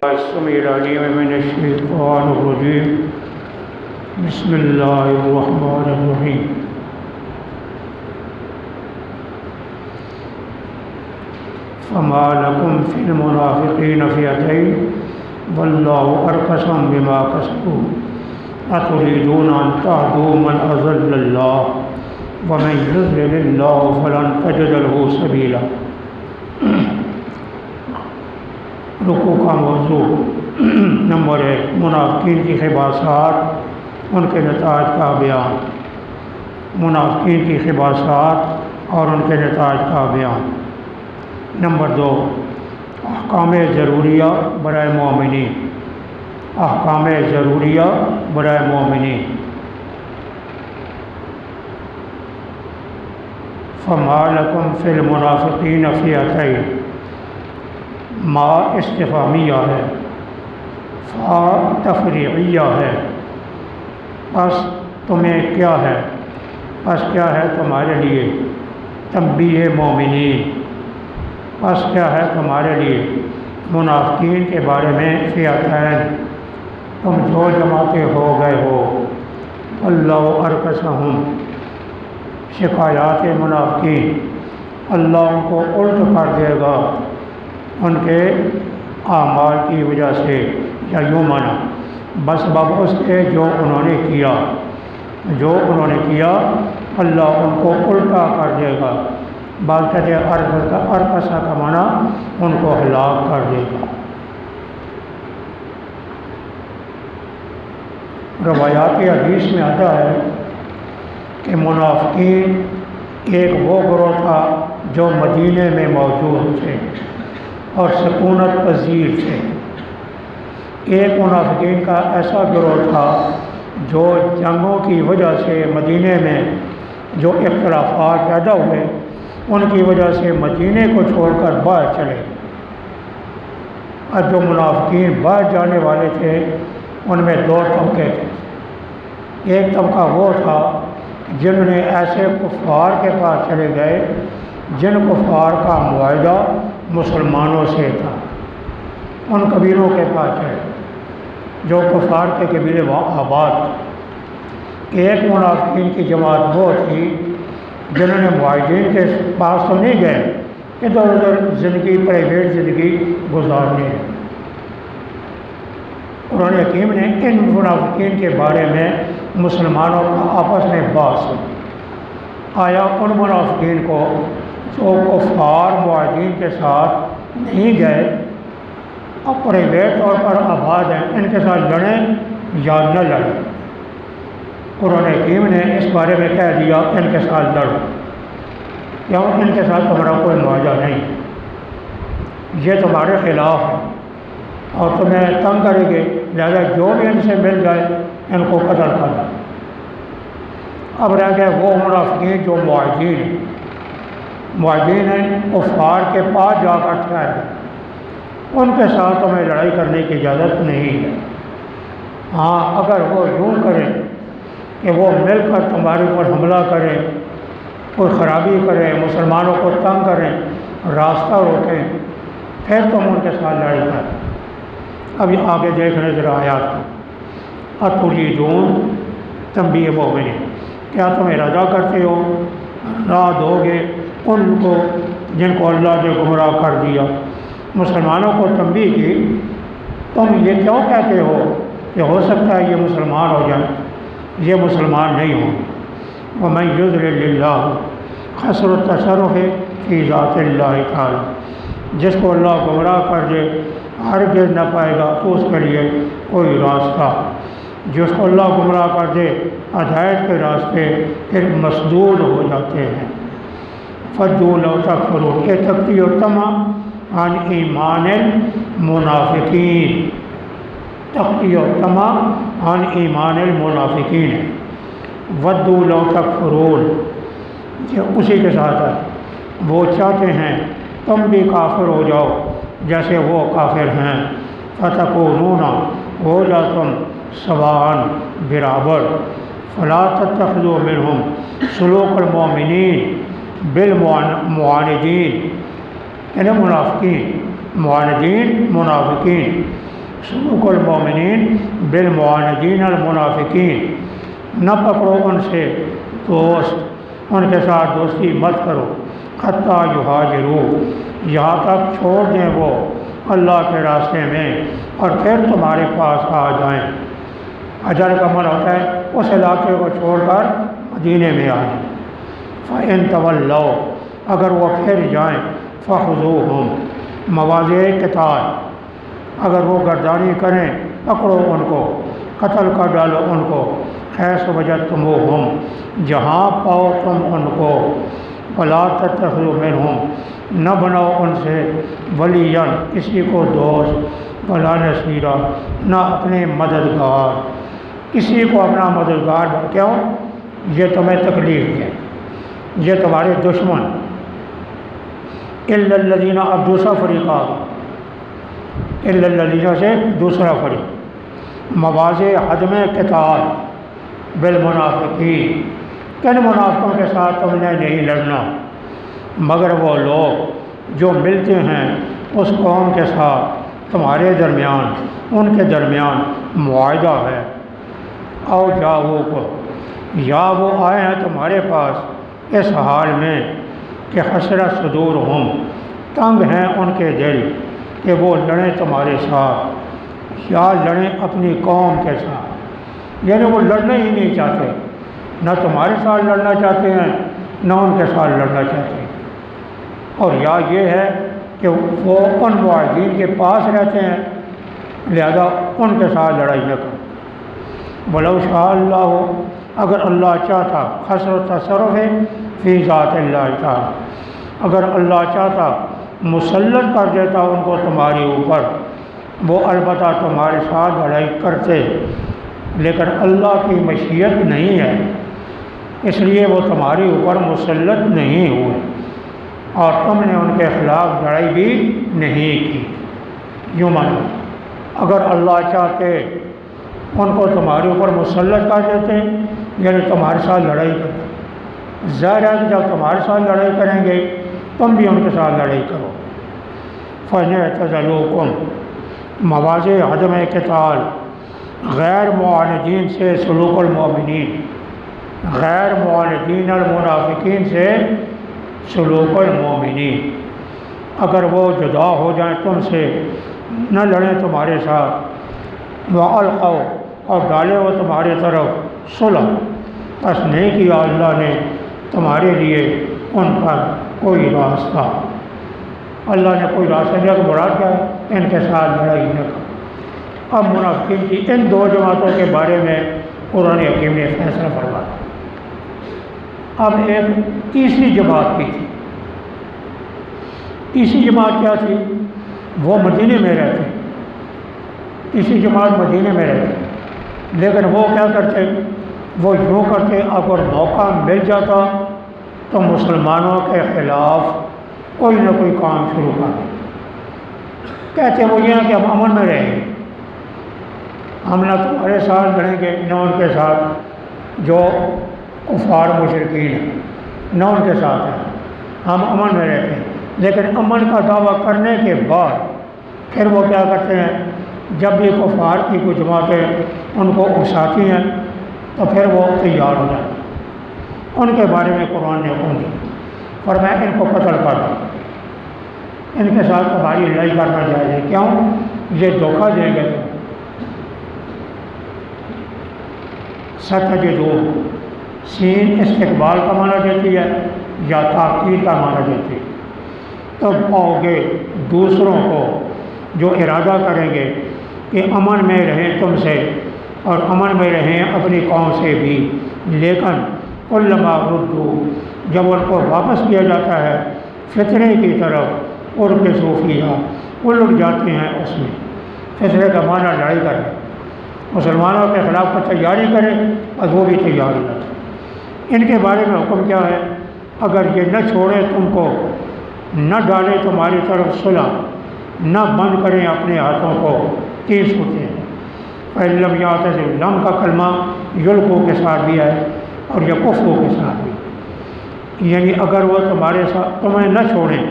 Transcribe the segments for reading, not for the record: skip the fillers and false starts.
السميع العليم من الشيطان الرجيم بسم الله الرحمن الرحيم فما لكم في المنافقين فئتين والله أركسهم بما كسبوا أتريدون أن تهدوا من أضل الله ومن يضلل الله فلن تجد له سبيلا۔ رکوع کا موضوع نمبر 1، منافقین کی خباثات، ان کے نتائج کا بیان۔ منافقین کی خباثات اور ان کے نتائج کا بیان۔ نمبر 2، احکام ضروریہ برائے مومنین۔ احکام ضروریہ برائے مومنین۔ فما لکم فی المنافقین فئتین، ما استفہامیہ ہے، فا تفریعیہ ہے۔ پس تمہیں کیا ہے، پس کیا ہے تمہارے لیے، تنبیہ مومنین، پس کیا ہے تمہارے لیے منافقین کے بارے میں فئتین، تم جو جماعتیں ہو گئے ہو۔ اللہ ارکسہم، شکایات منافقین، اللہ ان کو الٹ کر دے گا ان کے اعمال کی وجہ سے، یا یوں مانا بسبب اس کے جو انہوں نے کیا، اللہ ان کو الٹا کر دے گا۔ بعض کہتے ہیں ارکسا کا معنی ان کو ہلاک کر دے گا۔ روایات حدیث میں آتا ہے کہ منافقین ایک وہ گروہ تھا جو مدینے میں موجود تھے اور سکونت پذیر تھے۔ ایک منافقین کا ایسا گروہ تھا جو جنگوں کی وجہ سے مدینے میں جو اختلافات پیدا ہوئے ان کی وجہ سے مدینے کو چھوڑ کر باہر چلے۔ اور جو منافقین باہر جانے والے تھے ان میں 2 طبقے تھے۔ ایک طبقہ وہ تھا جنہوں نے ایسے کفار کے پاس چلے گئے جن کفار کا معاہدہ مسلمانوں سے تھا، ان قبیلوں کے پاس چلے جو کفار کے قبیلے آباد۔ ایک منافقین کی جماعت وہ تھی جنہوں نے معاہدین کے پاس تو نہیں گئے، ادھر ادھر زندگی، پرائیویٹ زندگی گزارنے۔ قرآن حکیم نے ان منافقین کے بارے میں مسلمانوں کا آپس میں بحث آیا۔ ان منافقین کو جو کفار معاہدین کے ساتھ نہیں گئے اور پرائیویٹ طور پر آباد ہیں، ان کے ساتھ لڑیں یا نہ لڑیں۔ قرآن حکیم نے اس بارے میں کہہ دیا ان کے ساتھ لڑو، کیوں؟ ان کے ساتھ تمہارا کوئی معاہدہ نہیں، یہ تمہارے خلاف ہے اور تمہیں تنگ کریں گے، لہذا جو بھی ان سے مل جائے ان کو قتل کرنا۔ اب رہ گئے وہ منافقین جو معاہدین ہیں، کفار کے پاس جا کر ٹھہر گئے، ان کے ساتھ تمہیں لڑائی کرنے کی اجازت نہیں ہے۔ ہاں، اگر وہ یوں کریں کہ وہ مل کر تمہارے اوپر حملہ کریں، کوئی خرابی کریں، مسلمانوں کو تنگ کریں، راستہ روکیں، پھر تم ان کے ساتھ لڑائی کریں۔ ابھی آگے دیکھ رہے ذرا آیات کو۔ اتریدون، تنبیہ مومنین، کیا تم ارادہ کرتے ہو، راہ دو گے ان کو جن کو اللہ نے گمراہ کر دیا؟ مسلمانوں کو تنبیہ کی، تم یہ کیوں کہتے ہو کہ ہو سکتا ہے یہ مسلمان ہو جائیں؟ یہ مسلمان نہیں ہوں۔ وَمَن يُضْلِلِ اللَّهُ خَسْرُ التَّصَرُّفِ فِي ذَاتِ اللَّهِ تَعَالَىٰ، جس کو اللہ گمراہ کر دے ہرگز نہ پائے گا تو اس کے لیے کوئی راستہ۔ جس کو اللہ گمراہ کر دے ہدایت کے راستے پھر مسدود ہو جاتے ہیں۔ فَدُّوا لَوْ تَكْفُرُونَ، یہ تکفیر و طمع عن ایمان المنافقین، تکفیر و طمع عن ایمان المنافقین۔ وَدُّوا لَوْ تَكْفُرُونَ، یہ اسی کے ساتھ ہے، وہ چاہتے ہیں تم بھی کافر ہو جاؤ جیسے وہ کافر ہیں۔ فَتَكُونُونَ، ہو جا تم سواءً برابر۔ فَلَا تَتَّخِذُوا مِنْهُمْ سُلُوكَ الْمُؤْمِنِينَ بالمعاندین، یعنی منافقین معاندین منافقین، سلوک المومنین بالمعاندین المنافقین، نہ پکڑو ان سے دوست، ان کے ساتھ دوستی مت کرو، حتیٰ یہاجروا، یہاں تک چھوڑ دیں وہ اللہ کے راستے میں اور پھر تمہارے پاس آ جائیں۔ حجر کا من ہوتا ہے اس علاقے کو چھوڑ کر مدینے میں آ جائیں۔ فَإِن تَوَلَّوْا، اگر وہ پھر جائیں، فَخُذُوهُمْ، مواضع قتال، اگر وہ گردانی کریں پکڑو ان کو، قتل کر ڈالو ان کو، حیث وجدتموہم، جہاں پاؤ تم ان کو، وَلَا تَتَّخِذُوا مِنْهُمْ، نہ بناؤ ان سے، ولیًا، کسی کو دوست، ولا نصیرا، نہ اپنے مددگار، کسی کو اپنا مددگار بن کیوں؟ یہ تمہیں تکلیف دے، یہ تمہارے دشمن، الا الذین، اب دوسرا فریق آ گیا، الا الذین سے دوسرا فریق، مواضع عدم قتال بالمنافقین، کن منافقوں کے ساتھ تم نے نہیں لڑنا، مگر وہ لوگ جو ملتے ہیں اس قوم کے ساتھ تمہارے درمیان، ان کے درمیان معاہدہ ہے، او جاؤ کو، یا وہ آئے ہیں تمہارے پاس اس حال میں کہ حسرت صدورہم، تنگ ہیں ان کے دل کہ وہ لڑیں تمہارے ساتھ یا لڑیں اپنی قوم کے ساتھ، یعنی وہ لڑنا ہی نہیں چاہتے، نہ تمہارے ساتھ لڑنا چاہتے ہیں نہ ان کے ساتھ لڑنا چاہتے ہیں، اور یا یہ ہے کہ وہ ان معاہدین کے پاس رہتے ہیں لہذا ان کے ساتھ لڑائی نہ کرو۔ وَلَوْ شَاءَ اللَّهُ، اگر اللہ چاہتا، حصر و تصرف ہے فی ذات اللہ تعالی، اگر اللہ چاہتا مسلط کر دیتا ان کو تمہارے اوپر، وہ البتہ تمہارے ساتھ لڑائی کرتے، لیکن اللہ کی مشیت نہیں ہے، اس لیے وہ تمہارے اوپر مسلط نہیں ہوئے اور تم نے ان کے خلاف لڑائی بھی نہیں کی۔ یوں مانو اگر اللہ چاہتے ان کو تمہارے اوپر مسلط کر دیتے، یعنی تمہارے ساتھ لڑائی کرتے، ظاہر ہے کہ جب تمہارے ساتھ لڑائی کریں گے تم بھی ان کے ساتھ لڑائی کرو۔ فَإِنِ اعْتَزَلُوكُمْ، مواضع عدم قتال، غیر معاندین سے سلوک المومنین، غیر معاندین المنافقین سے سلوک المومنین، اگر وہ جدا ہو جائیں تم سے، نہ لڑیں تمہارے ساتھ، وَأَلْقَوْا، اور ڈالے وہ تمہاری طرف صلح، بس نہیں کیا اللہ نے تمہارے لیے ان پر کوئی راستہ، اللہ نے کوئی راستہ دیا کہ مراد کیا ہے؟ ان کے ساتھ لڑائی نہ کرو۔ اب منافقین کی ان دو جماعتوں کے بارے میں قرآن حکیم نے فیصلہ فرمایا۔ اب ایک تیسری جماعت بھی تھی، تیسری جماعت کیا تھی؟ وہ مدینے میں رہتے، تیسری جماعت مدینے میں رہتے، لیکن وہ کیا کرتے؟ وہ یوں کرتے اگر موقع مل جاتا تو مسلمانوں کے خلاف کوئی نہ کوئی کام شروع کر دیں، کہتے وہ یہ ہیں کہ ہم امن میں رہیں گے، ہم نہ تمہارے ساتھ لڑیں گے نہ ان کے ساتھ جو کفار مشرکین ہیں، نہ ان کے ساتھ ہیں، ہم امن میں رہتے ہیں، لیکن امن کا دعویٰ کرنے کے بعد پھر وہ کیا کرتے ہیں؟ جب بھی کفار کی کچھ جماعتیں ان کو اکساتی ہیں تو پھر وہ تیار ہو جاتے ہیں۔ ان کے بارے میں قرآن نے حکم دیا، فرمایا ان کو قتل کر دو، ان کے ساتھ تمہاری لڑائی کرنا جائز ہے، کیوں؟ یہ دھوکہ دیں گے تم۔ ستجدو، سین استقبال کا معنی دیتی ہے یا تاکید کا معنی دیتی ہے، تب پاؤ گے دوسروں کو جو ارادہ کریں گے کہ امن میں رہیں تم سے اور امن میں رہیں اپنی قوم سے بھی، لیکن علما ردو، جب ان کو واپس کیا جاتا ہے فطرے کی طرف، اور کے صوفیہ الٹ جاتے ہیں اس میں۔ فطرے کا معنی لڑائی کرنا، مسلمانوں کے خلاف کو تیاری کرے اور وہ بھی تیار ہو جاتے۔ ان کے بارے میں حکم کیا ہے؟ اگر یہ نہ چھوڑیں تم کو، نہ ڈالیں تمہاری طرف صلح، نہ بند کریں اپنے ہاتھوں کو، تیز ہوتے ہیں۔ فَإِن يَعْتَزِلُوا، لم کا کلمہ یلقوا کے ساتھ بھی ہے اور یکفوا کے ساتھ بھی، یعنی اگر وہ تمہارے ساتھ تمہیں نہ چھوڑیں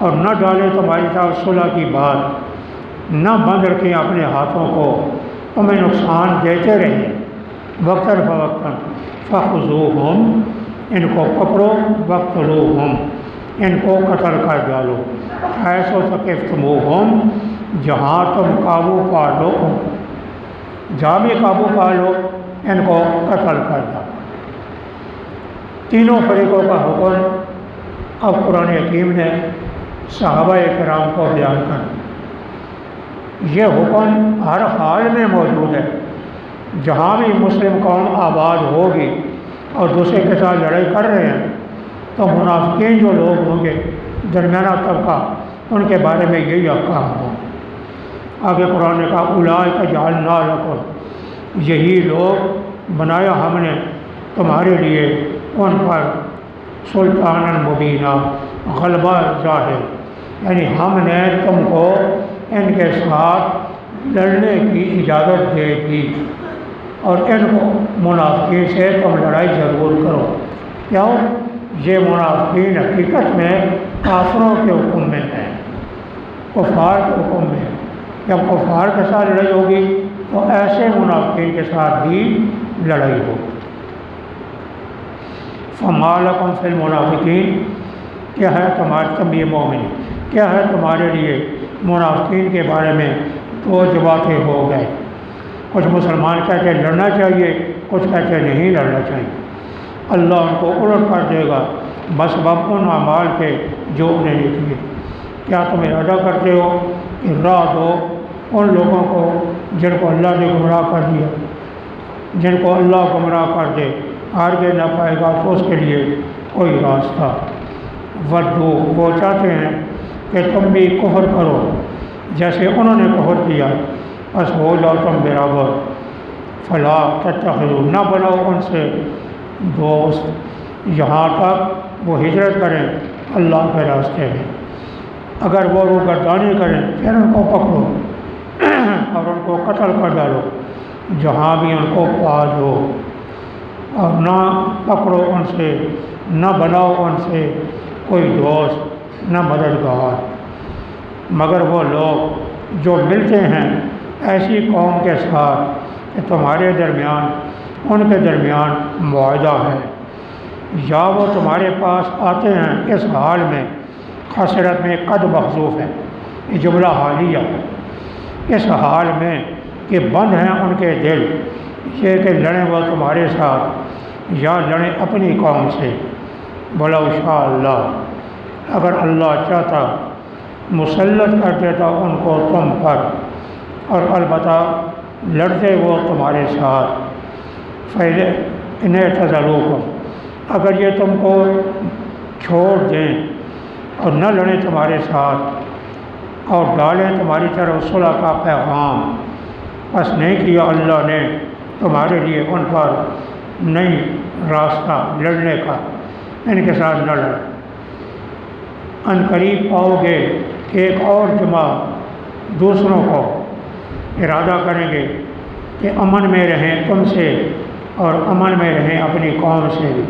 اور نہ ڈالے تمہاری طرف صلح کی بات، نہ بند رکھیں اپنے ہاتھوں کو، تمہیں نقصان دیتے رہیں وقتاً فوقتاً، فخذوہم ان کو پکڑو، وقتلوہم ان کو قتل کر ڈالو، حیث ثقفتموہم جہاں تم قابو پا لو ان کو، جہاں بھی قابو پا لو ان کو قتل کر ڈالو۔ تینوں فریقوں کا حکم اب قرآن حکیم نے صحابہ کرام کو بیان کر، یہ حکم ہر حال میں موجود ہے۔ جہاں بھی مسلم قوم آباد ہوگی اور دوسرے کے ساتھ لڑائی کر رہے ہیں تو منافقین جو لوگ ہوں گے، درمیانہ طبقہ، ان کے بارے میں یہی احکام ہو۔ آگے قرآن نے کہا اولئک جعلنا لکم، یہی لوگ بنایا ہم نے تمہارے لیے ان پر سلطانا مبینہ، غلبہ ظاہر، یعنی ہم نے تم کو ان کے ساتھ لڑنے کی اجازت دے دی، اور ان کو منافقین سے تم لڑائی ضرور کرو۔ کیوں؟ یہ منافقین حقیقت میں کافروں کے حکم میں ہیں، کفار کے حکم میں ہے۔ جب کفار کے ساتھ لڑائی ہوگی تو ایسے منافقین کے ساتھ بھی لڑائی ہوگی۔ فما لکم فی المنافقین، کیا ہے تمہارے تنبیہ مومن، کیا ہے تمہارے لیے منافقین کے بارے میں دو جماعتیں ہو گئے، کچھ مسلمان کہتے ہیں لڑنا چاہیے، کچھ کہتے ہیں نہیں لڑنا چاہیے۔ اللہ ان کو الٹ کر دے گا بسبب ان اعمال کے جو انہیں نے کیے۔ کیا تم ارادہ کرتے ہو کہ راہ دو ان لوگوں کو جن کو اللہ نے گمراہ کر دیا، جن کو اللہ گمراہ کر دے آگے نہ پائے گا تو اس کے لیے کوئی راستہ۔ ودو، وہ چاہتے ہیں کہ تم بھی کفر کرو جیسے انہوں نے کفر کیا، بس ہو جاؤ تم برابر۔ فلا تتخذوا، نہ بناؤ ان سے دوست یہاں تک وہ ہجرت کریں اللہ کے راستے میں۔ اگر وہ روگردانی کریں پھر ان کو پکڑو اور ان کو قتل کر ڈالو جہاں بھی ان کو پا دو، اور نہ پکڑو ان سے، نہ بناؤ ان سے کوئی دوست، نہ مددگار، مگر وہ لوگ جو ملتے ہیں ایسی قوم کے ساتھ کہ تمہارے درمیان ان کے درمیان معاہدہ ہے، یا وہ تمہارے پاس آتے ہیں اس حال میں، خسرت میں قد محذوف ہے، یہ جملہ حالیہ ہے، اس حال میں کہ بند ہیں ان کے دل، یہ کہ لڑیں وہ تمہارے ساتھ یا لڑیں اپنی قوم سے۔ وَلَوْ شَاءَ اللہ، اگر اللہ چاہتا مسلط کر دیتا ان کو تم پر، اور البتہ لڑتے وہ تمہارے ساتھ۔ فَإِنْ اعْتَزَلُوكُمْ، اگر یہ تم کو چھوڑ دیں اور نہ لڑیں تمہارے ساتھ اور ڈالیں تمہاری طرف صلح کا پیغام، بس نہیں کیا اللہ نے تمہارے لیے ان پر نئی راستہ لڑنے کا، ان کے ساتھ نہ لڑ، ان قریب پاؤ گے ایک اور جماعت دوسروں کو ارادہ کریں گے کہ امن میں رہیں تم سے اور امن میں رہیں اپنی قوم سے بھی،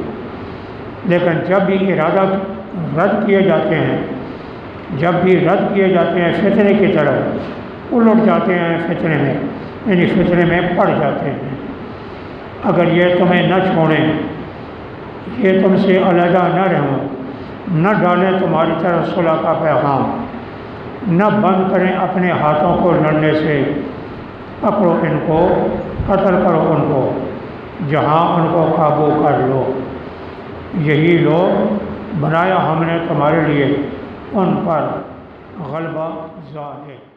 لیکن جب بھی ارادہ رد کیے جاتے ہیں، جب بھی رد کیے جاتے ہیں فتنے کی طرف، الٹ جاتے ہیں فتنے میں، یعنی فتنے میں پڑ جاتے ہیں۔ اگر یہ تمہیں نہ چھوڑیں، یہ تم سے علیحدہ نہ رہوں، نہ ڈالیں تمہاری طرف صلح کا پیغام، نہ بند کریں اپنے ہاتھوں کو لڑنے سے، پکڑو ان کو، قتل کرو ان کو جہاں ان کو قابو کر لو، یہی لوگ بنایا ہم نے تمہارے لیے ان پر غلبہ ظاہر۔